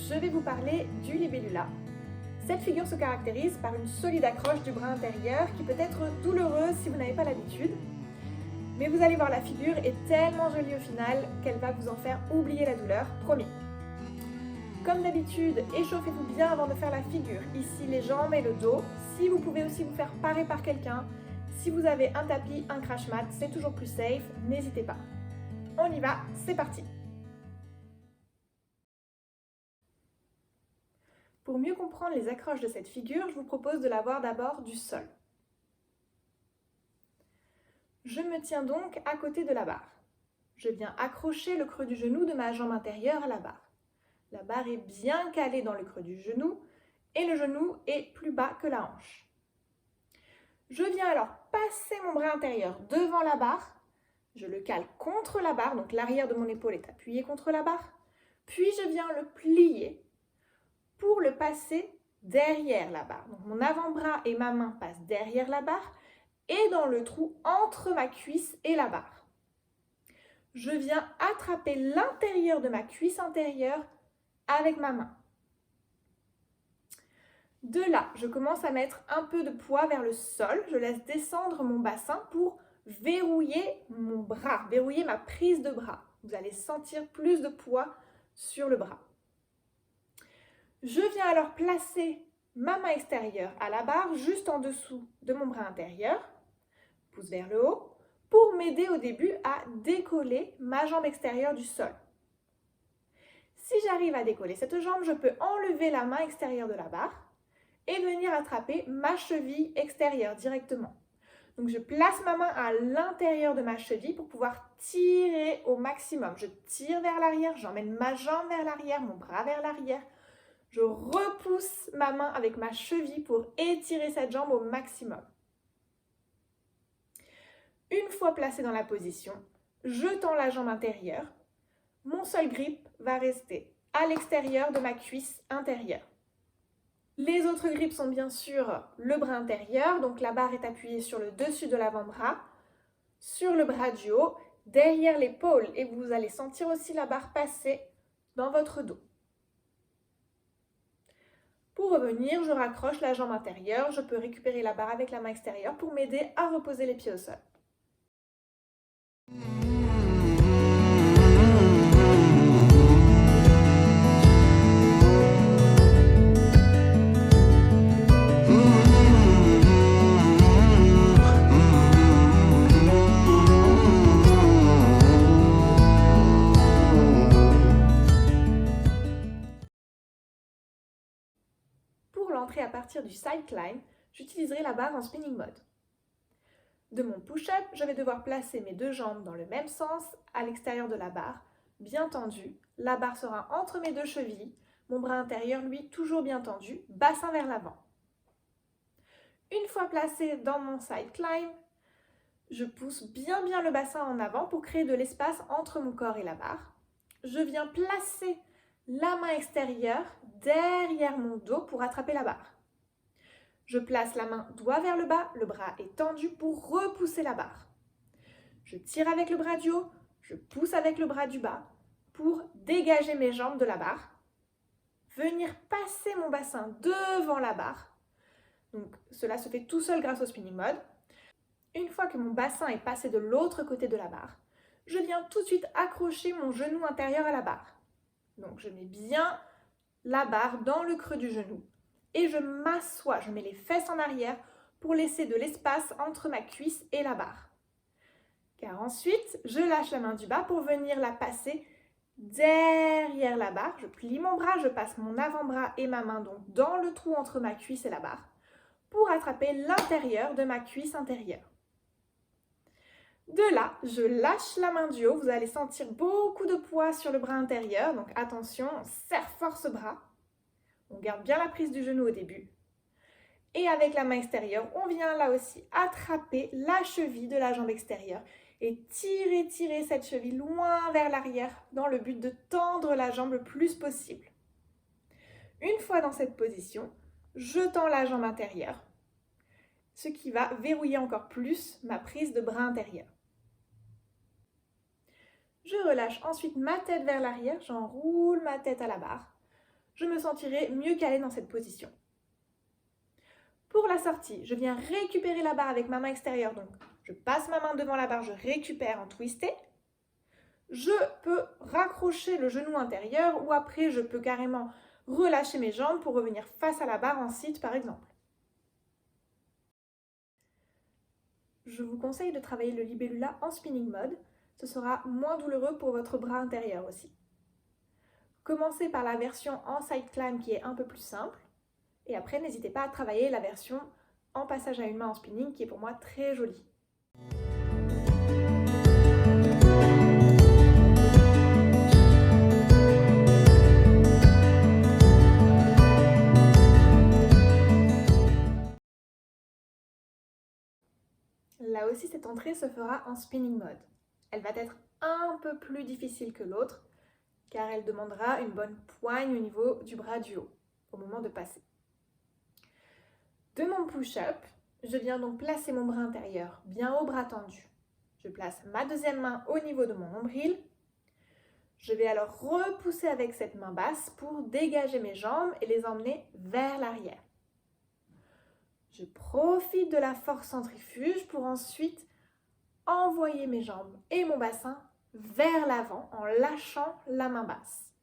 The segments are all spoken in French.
je vais vous parler du libellula. Cette figure se caractérise par une solide accroche du bras intérieur qui peut être douloureuse si vous n'avez pas l'habitude. Mais vous allez voir, la figure est tellement jolie au final qu'elle va vous en faire oublier la douleur, promis. Comme d'habitude, échauffez-vous bien avant de faire la figure. Ici, les jambes et le dos. Si vous pouvez aussi vous faire parer par quelqu'un, si vous avez un tapis, un crash mat, c'est toujours plus safe, n'hésitez pas. On y va, c'est parti! Pour mieux comprendre les accroches de cette figure, je vous propose de la voir d'abord du sol. Je me tiens donc à côté de la barre. Je viens accrocher le creux du genou de ma jambe intérieure à la barre. La barre est bien calée dans le creux du genou et le genou est plus bas que la hanche. Je viens alors passer mon bras intérieur devant la barre. Je le cale contre la barre, donc l'arrière de mon épaule est appuyé contre la barre. Puis je viens le plier pour le passer derrière la barre. Donc mon avant-bras et ma main passent derrière la barre et dans le trou entre ma cuisse et la barre. Je viens attraper l'intérieur de ma cuisse intérieure avec ma main. De là, je commence à mettre un peu de poids vers le sol. Je laisse descendre mon bassin pour verrouiller mon bras, verrouiller ma prise de bras. Vous allez sentir plus de poids sur le bras. Je viens alors placer ma main extérieure à la barre, juste en dessous de mon bras intérieur, pouce vers le haut, pour m'aider au début à décoller ma jambe extérieure du sol. Si j'arrive à décoller cette jambe, je peux enlever la main extérieure de la barre et venir attraper ma cheville extérieure directement. Donc je place ma main à l'intérieur de ma cheville pour pouvoir tirer au maximum. Je tire vers l'arrière, j'emmène ma jambe vers l'arrière, mon bras vers l'arrière. Je repousse ma main avec ma cheville pour étirer cette jambe au maximum. Une fois placée dans la position, je tends la jambe intérieure. Mon seul grip va rester à l'extérieur de ma cuisse intérieure. Les autres grips sont bien sûr le bras intérieur, donc la barre est appuyée sur le dessus de l'avant-bras, sur le bras du haut, derrière l'épaule, et vous allez sentir aussi la barre passer dans votre dos. Pour revenir, je raccroche la jambe intérieure, je peux récupérer la barre avec la main extérieure pour m'aider à reposer les pieds au sol. Pour l'entrée à partir du side climb, j'utiliserai la barre en spinning mode. De mon push-up, je vais devoir placer mes deux jambes dans le même sens à l'extérieur de la barre, bien tendue. La barre sera entre mes deux chevilles, mon bras intérieur, lui, toujours bien tendu, bassin vers l'avant. Une fois placé dans mon side climb, je pousse bien le bassin en avant pour créer de l'espace entre mon corps et la barre. Je viens placer la main extérieure derrière mon dos pour attraper la barre. Je place la main doigt vers le bas, le bras est tendu pour repousser la barre. Je tire avec le bras du haut, je pousse avec le bras du bas pour dégager mes jambes de la barre. Venir passer mon bassin devant la barre. Donc cela se fait tout seul grâce au spinning mode. Une fois que mon bassin est passé de l'autre côté de la barre, je viens tout de suite accrocher mon genou intérieur à la barre. Donc je mets bien la barre dans le creux du genou et je m'assois, je mets les fesses en arrière pour laisser de l'espace entre ma cuisse et la barre. Car ensuite, je lâche la main du bas pour venir la passer derrière la barre. Je plie mon bras, je passe mon avant-bras et ma main donc dans le trou entre ma cuisse et la barre pour attraper l'intérieur de ma cuisse intérieure. De là, je lâche la main du haut, vous allez sentir beaucoup de poids sur le bras intérieur, donc attention, on serre fort ce bras. On garde bien la prise du genou au début. Et avec la main extérieure, on vient là aussi attraper la cheville de la jambe extérieure et tirer cette cheville loin vers l'arrière dans le but de tendre la jambe le plus possible. Une fois dans cette position, je tends la jambe intérieure, ce qui va verrouiller encore plus ma prise de bras intérieur. Je relâche ensuite ma tête vers l'arrière, j'enroule ma tête à la barre. je me sentirai mieux calée dans cette position. Pour la sortie, je viens récupérer la barre avec ma main extérieure, donc je passe ma main devant la barre, je récupère en twisté. Je peux raccrocher le genou intérieur ou après je peux carrément relâcher mes jambes pour revenir face à la barre en sit par exemple. Je vous conseille de travailler le libellula en spinning mode, ce sera moins douloureux pour votre bras intérieur aussi. Commencez par la version en side climb qui est un peu plus simple et après n'hésitez pas à travailler la version en passage à une main en spinning qui est pour moi très jolie. Là aussi, cette entrée se fera en spinning mode. Elle va être un peu plus difficile que l'autre, car elle demandera une bonne poigne au niveau du bras du haut, au moment de passer. De mon push-up, je viens donc placer mon bras intérieur bien haut, bras tendu. Je place ma deuxième main au niveau de mon nombril. Je vais alors repousser avec cette main basse pour dégager mes jambes et les emmener vers l'arrière. Je profite de la force centrifuge pour ensuite envoyer mes jambes et mon bassin vers l'avant en lâchant la main basse.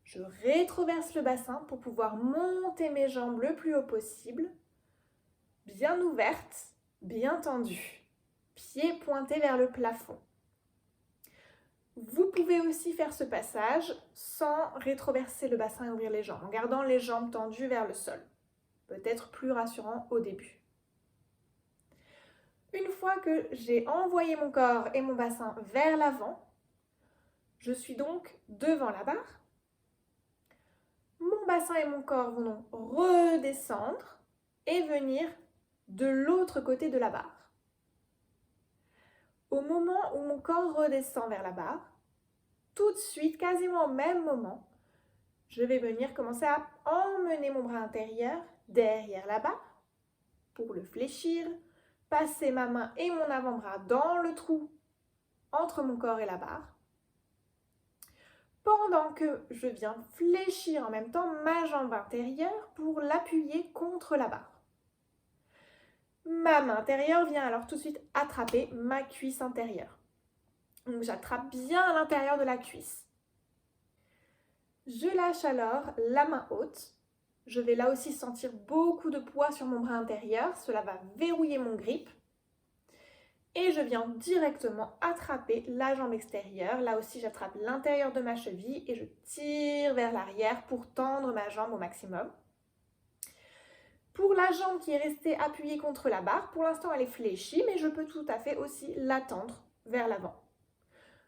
Je rétroverse le bassin pour pouvoir monter mes jambes le plus haut possible, bien ouvertes, bien tendues, pieds pointés vers le plafond. Vous pouvez aussi faire ce passage sans rétroverser le bassin et ouvrir les jambes, en gardant les jambes tendues vers le sol. Peut-être plus rassurant au début. Une fois que j'ai envoyé mon corps et mon bassin vers l'avant, je suis donc devant la barre. Mon bassin et mon corps vont donc redescendre et venir de l'autre côté de la barre. Au moment où mon corps redescend vers la barre, tout de suite, quasiment au même moment, je vais venir commencer à emmener mon bras intérieur derrière la barre pour le fléchir, passer ma main et mon avant-bras dans le trou entre mon corps et la barre, pendant que je viens fléchir en même temps ma jambe intérieure pour l'appuyer contre la barre. Ma main intérieure vient alors tout de suite attraper ma cuisse intérieure. Donc j'attrape bien à l'intérieur de la cuisse. Je lâche alors la main haute. Je vais là aussi sentir beaucoup de poids sur mon bras intérieur. Cela va verrouiller mon grip. Et je viens directement attraper la jambe extérieure. Là aussi, j'attrape l'intérieur de ma cheville et je tire vers l'arrière pour tendre ma jambe au maximum. Pour la jambe qui est restée appuyée contre la barre, pour l'instant elle est fléchie, mais je peux tout à fait aussi la tendre vers l'avant.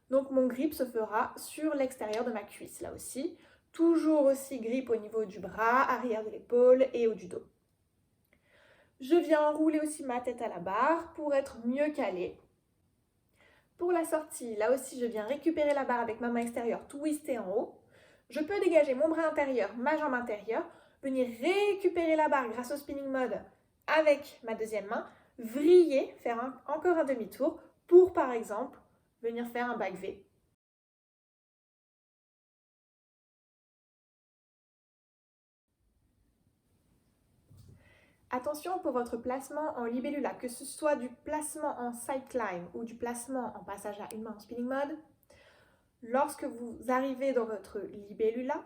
Donc mon grip se fera sur l'extérieur de ma cuisse, là aussi. Toujours aussi grip au niveau du bras, arrière de l'épaule et haut du dos. Je viens enrouler aussi ma tête à la barre pour être mieux calée. Pour la sortie, là aussi je viens récupérer la barre avec ma main extérieure twistée en haut. Je peux dégager mon bras intérieur, ma jambe intérieure, venir récupérer la barre grâce au spinning mode avec ma deuxième main, vriller, faire encore un demi-tour pour par exemple venir faire un back V. Attention pour votre placement en libellula, que ce soit du placement en side climb ou du placement en passage à une main en spinning mode, lorsque vous arrivez dans votre libellula,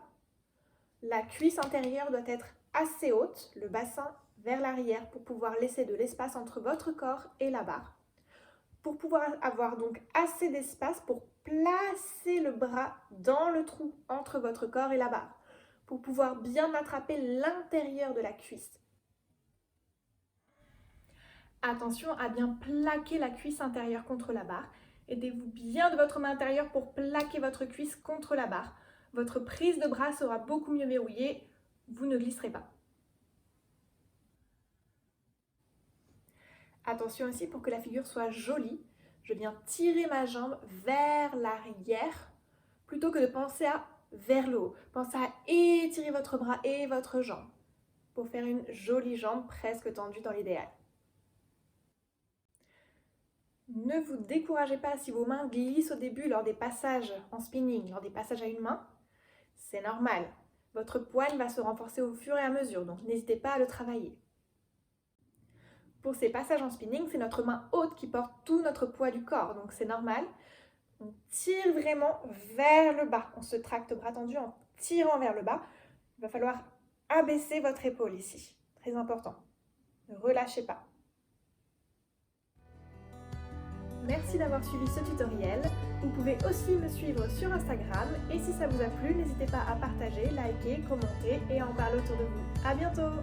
la cuisse intérieure doit être assez haute, le bassin vers l'arrière pour pouvoir laisser de l'espace entre votre corps et la barre. Pour pouvoir avoir donc assez d'espace pour placer le bras dans le trou entre votre corps et la barre, pour pouvoir bien attraper l'intérieur de la cuisse. Attention à bien plaquer la cuisse intérieure contre la barre. Aidez-vous bien de votre main intérieure pour plaquer votre cuisse contre la barre. Votre prise de bras sera beaucoup mieux verrouillée, vous ne glisserez pas. Attention aussi pour que la figure soit jolie, je viens tirer ma jambe vers l'arrière plutôt que de penser à vers le haut. Pensez à étirer votre bras et votre jambe pour faire une jolie jambe presque tendue dans l'idéal. Ne vous découragez pas si vos mains glissent au début lors des passages en spinning, lors des passages à une main. C'est normal. Votre poigne va se renforcer au fur et à mesure, donc n'hésitez pas à le travailler. Pour ces passages en spinning, c'est notre main haute qui porte tout notre poids du corps, donc c'est normal. On tire vraiment vers le bas. On se tracte bras tendus en tirant vers le bas. Il va falloir abaisser votre épaule ici. Très important. Ne relâchez pas. Merci d'avoir suivi ce tutoriel. Vous pouvez aussi me suivre sur Instagram et si ça vous a plu, n'hésitez pas à partager, liker, commenter et à en parler autour de vous. À bientôt!